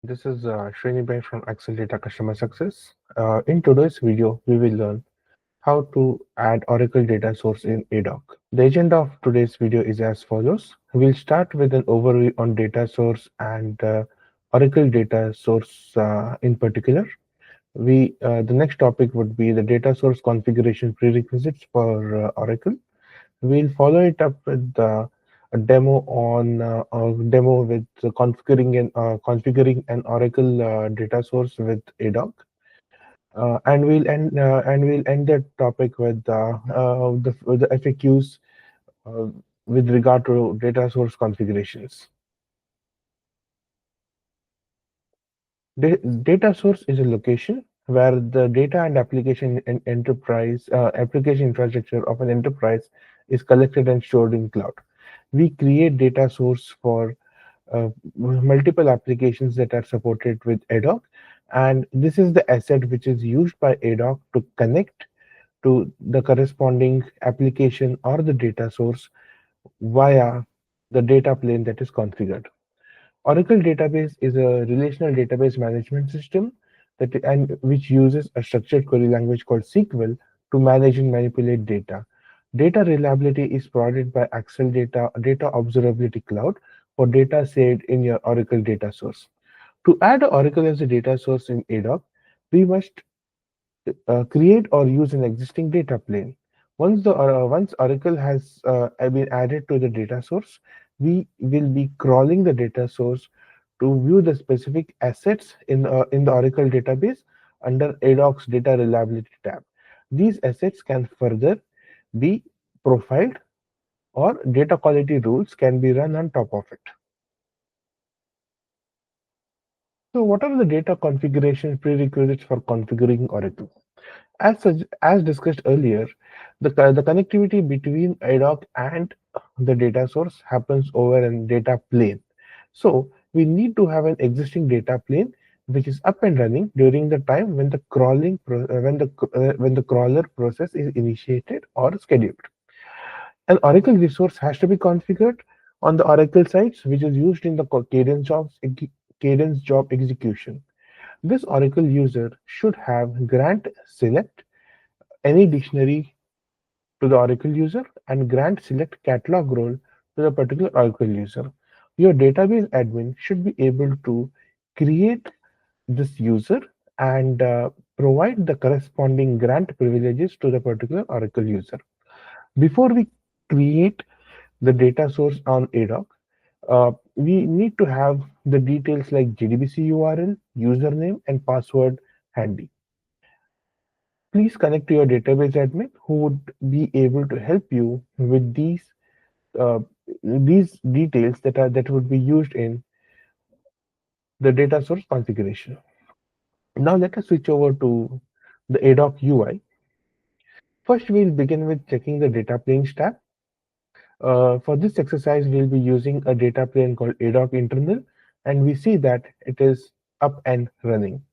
This is Srini Bhai from Acceldata Customer Success. In today's video, we will learn how to add Oracle data source in ADOC. The agenda of today's video is as follows. We'll start with an overview on data source and Oracle data source in particular. The next topic would be the data source configuration prerequisites for Oracle. We'll follow it up with a demo on a demo with configuring an Oracle data source with ADOC, and we'll end the topic with the FAQs uh, with regard to data source configurations. Data source is a location where the data and application infrastructure of an enterprise is collected and stored in cloud. We create data source for multiple applications that are supported with ADOC, and this is the asset which is used by ADOC to connect to the corresponding application or the data source via the data plane that is configured. Oracle database is a relational database management system and which uses a structured query language called SQL to manage and manipulate data. Data reliability is provided by Acceldata Data Observability Cloud for data saved in your Oracle data source. To add Oracle as a data source in ADOC, we must create or use an existing data plane. Once Oracle has been added to the data source, we will be crawling the data source to view the specific assets in the Oracle database under ADOC's Data Reliability tab. These assets can further be profiled or data quality rules can be run on top of it. So what are the data configuration prerequisites for configuring Oracle? As discussed earlier, the connectivity between ADOC and the data source happens over a data plane. So we need to have an existing data plane which is up and running during the time when the when the crawler process is initiated or scheduled. An Oracle resource has to be configured on the Oracle sites, which is used in the Cadence job execution. This Oracle user should have grant select any dictionary to the Oracle user and grant select catalog role to the particular Oracle user. Your database admin should be able to create this user and provide the corresponding grant privileges to the particular Oracle user. Before we create the data source on ADOC, we need to have the details like JDBC URL, username, and password handy. Please connect to your database admin who would be able to help you with uh, these details that would be used in the data source configuration. Now let us switch over to the ADOC UI. First, we'll begin with checking the data planes tab. For this exercise, we'll be using a data plane called ADOC internal, and we see that it is up and running.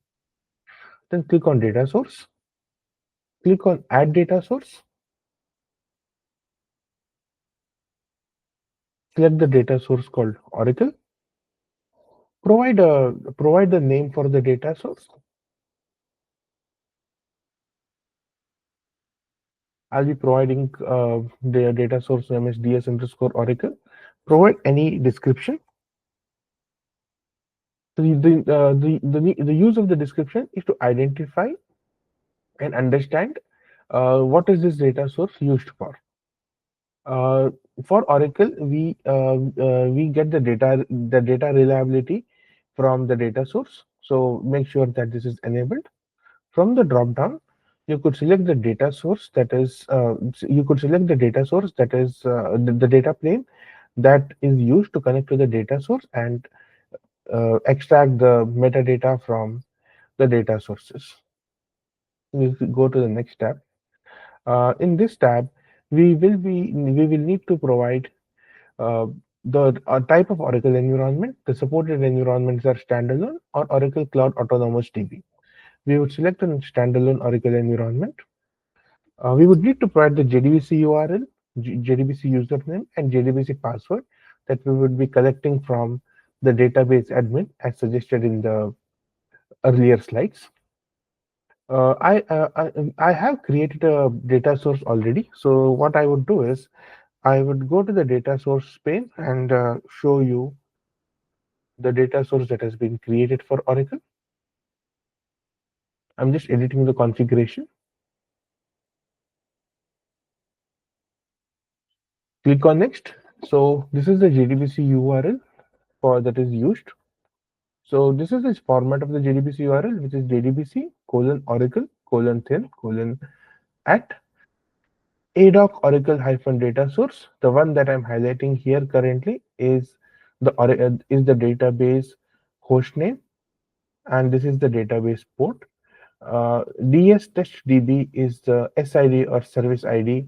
Then click on data source. Click on add data source. Select the data source called Oracle. Provide the name for the data source. I'll be providing the data source name is ds underscore Oracle. Provide any description. So the use of the description is to identify and understand what is this data source used for. Uh, for Oracle, we get the data reliability from the data source. So make sure that this is enabled. From the drop down, you could select the data source that is the data plane that is used to connect to the data source and extract the metadata from the data sources. We go to the next tab. In this tab, we will need to provide uh, the type of Oracle environment. The supported environments are standalone or Oracle Cloud Autonomous DB. We would select a standalone Oracle environment. We would need to provide the JDBC URL, JDBC username, and JDBC password that we would be collecting from the database admin as suggested in the earlier slides. I have created a data source already. So what I would do is I would go to the data source pane and show you the data source that has been created for Oracle. I'm just editing the configuration. Click on next. So this is the JDBC URL for that is used. So this is the format of the JDBC URL, which is JDBC colon Oracle colon thin colon at ADOC Oracle hyphen data source. The one that I'm highlighting here currently is the database host name, and this is the database port. DS test DB is the SID or service ID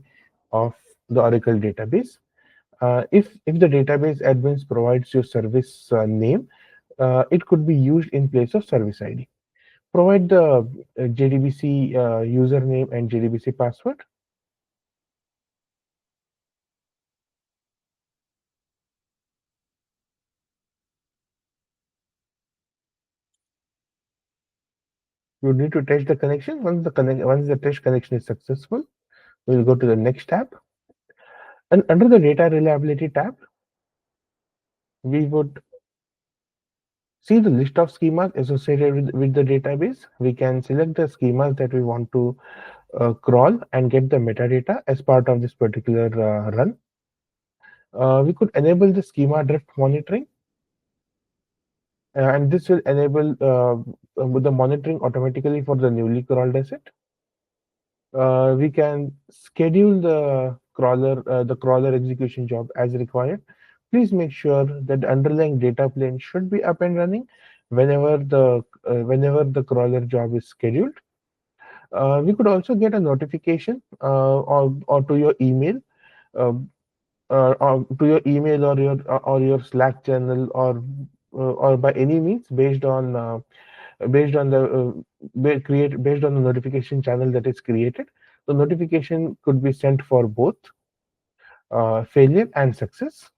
of the Oracle database. If the database admins provides your service name, it could be used in place of service ID. Provide the JDBC username and JDBC password. You need to test the connection. Once the test connection is successful, we'll go to the next tab. And under the data reliability tab, we would see the list of schemas associated with the database. We can select the schemas that we want to crawl and get the metadata as part of this particular run. We could enable the schema drift monitoring, and this will enable the monitoring automatically for the newly crawled asset. We can schedule the crawler execution job as required. Please make sure that the underlying data plane should be up and running whenever the crawler job is scheduled. We could also get a notification or to your email, uh, or your Slack channel, or by any means based on the based on the notification channel that is created. The notification could be sent for both failure and success.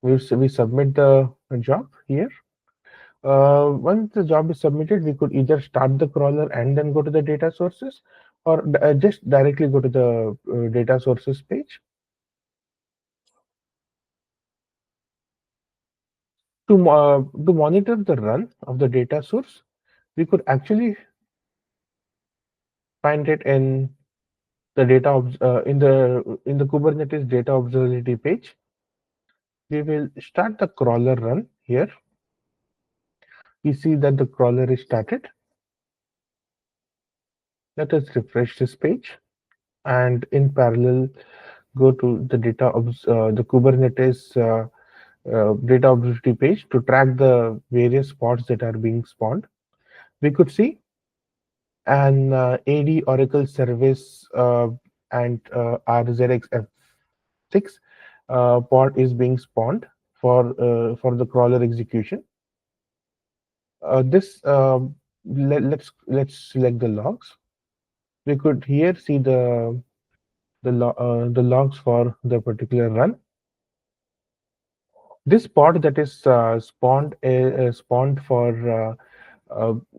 We submit the job here. Once the job is submitted, we could either start the crawler and then go to the data sources, or just directly go to the data sources page. To monitor the run of the data source, we could actually find it in the in the Kubernetes data observability page. We will start the crawler run here. We see that the crawler is started. Let us refresh this page, and in parallel go to the Kubernetes data observability page to track the various pods that are being spawned. We could see an AD Oracle service and RZXF6 pod is being spawned for the crawler execution. This let's select the logs. We could here see the logs for the particular run. This pod that is spawned for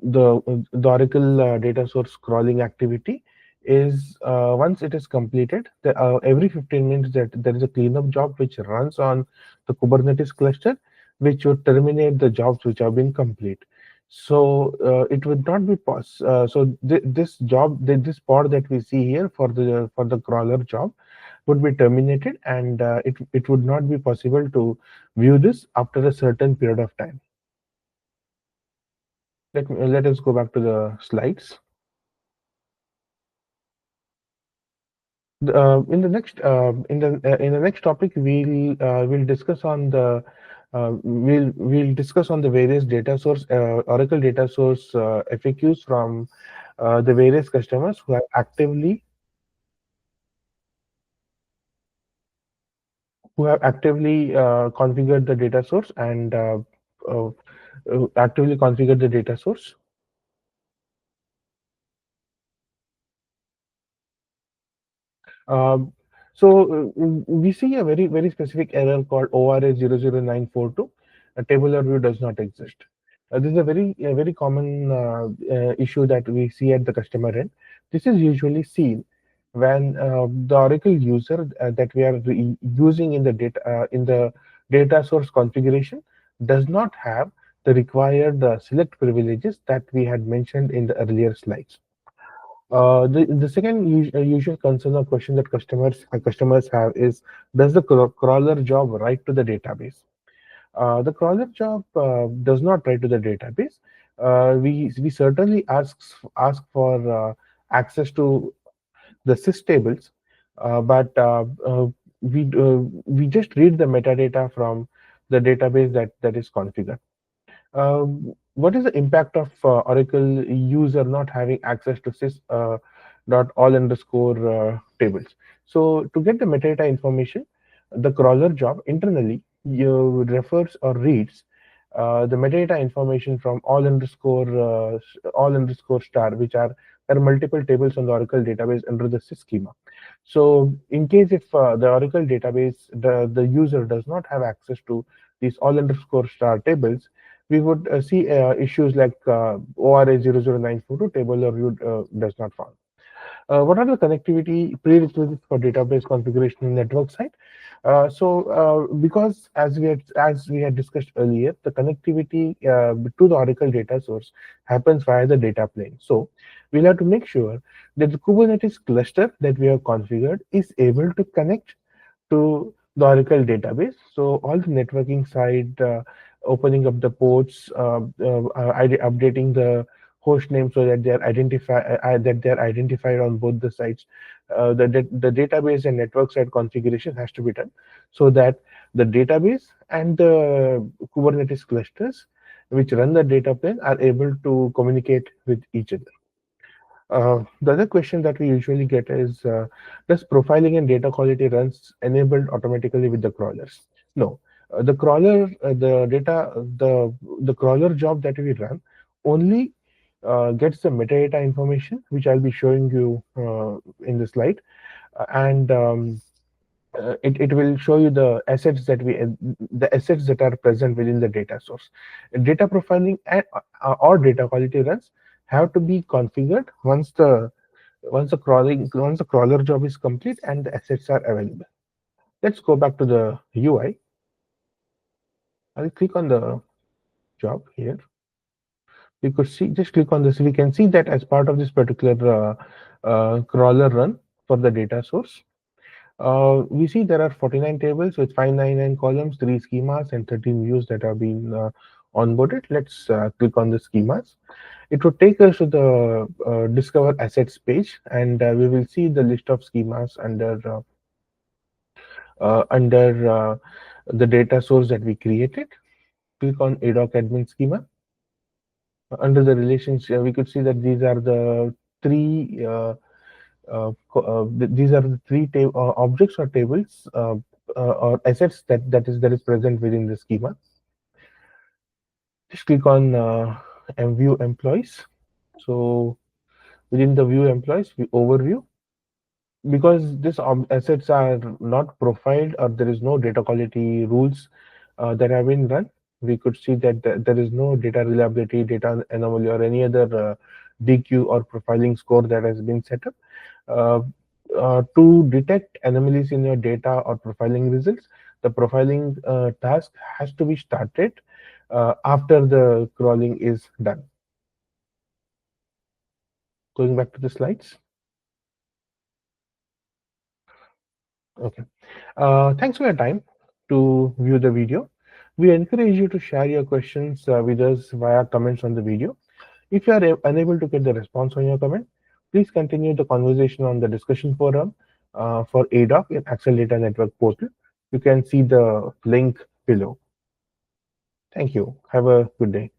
the Oracle data source crawling activity is once it is completed, every 15 minutes that there is a cleanup job which runs on the Kubernetes cluster, which would terminate the jobs which have been complete. So it would not be this pod that we see here for the crawler job would be terminated, and it would not be possible to view this after a certain period of time. Let us go back to the slides. In the next topic, we'll discuss on the we'll discuss on the various data source Oracle data source FAQs from the various customers who have actively configured the data source and uh, actively configured the data source. Um, We see a very specific error called ORA 00942. A tabular view does not exist. This is a very common issue that we see at the customer end. This is usually seen when the Oracle user that we are using in the data source configuration does not have the required select privileges that we had mentioned in the earlier slides. The second usual concern or question that customers have is, does the crawler job write to the database? The crawler job does not write to the database. We certainly ask for access to the sys tables, but we just read the metadata from the database that is configured. What is the impact of Oracle user not having access to sys dot all underscore tables? So to get the metadata information, the crawler job internally refers or reads the metadata information from all underscore star, which are there are multiple tables on the Oracle database under the sys schema. So in case if the Oracle database, the user does not have access to these all underscore star tables, we would see issues like ORA 00942 table or view does not found. What are the connectivity prerequisites for database configuration in network side? Because as we had discussed earlier, the connectivity to the Oracle data source happens via the data plane. So we'll have to make sure that the Kubernetes cluster that we have configured is able to connect to the Oracle database. So all the networking side, opening up the ports, updating the host name so that they are identified on both the sides. The database and network side configuration has to be done so that the database and the Kubernetes clusters which run the data plane are able to communicate with each other. The other question that we usually get is, does profiling and data quality runs enabled automatically with the crawlers? No. The crawler job that we run only gets the metadata information, which I'll be showing you in the slide, and it will show you the assets that are present within the data source. Data profiling and or data quality runs have to be configured once the crawler job is complete and the assets are available. Let's go back to the UI. I'll click on the job here. We could see, just click on this. We can see that as part of this particular crawler run for the data source, we see there are 49 tables with 599 columns, 3 schemas, and 13 views that have been onboarded. Let's click on the schemas. It would take us to the Discover Assets page, and we will see the list of schemas under the data source that we created. Click on ADOC admin schema. Under the relationship, we could see that these are the three objects or tables or assets that is present within the schema. Just click on view employees. So within the view employees, we overview. Because these assets are not profiled or there is no data quality rules that have been run, we could see that there is no data reliability, data anomaly, or any other DQ or profiling score that has been set up. To detect anomalies in your data or profiling results, the profiling task has to be started after the crawling is done. Going back to the slides. Okay. Thanks for your time to view the video. We encourage you to share your questions with us via comments on the video. If you are unable to get the response on your comment, please continue the conversation on the discussion forum for ADOC in Acceldata Network portal. You can see the link below. Thank you. Have a good day.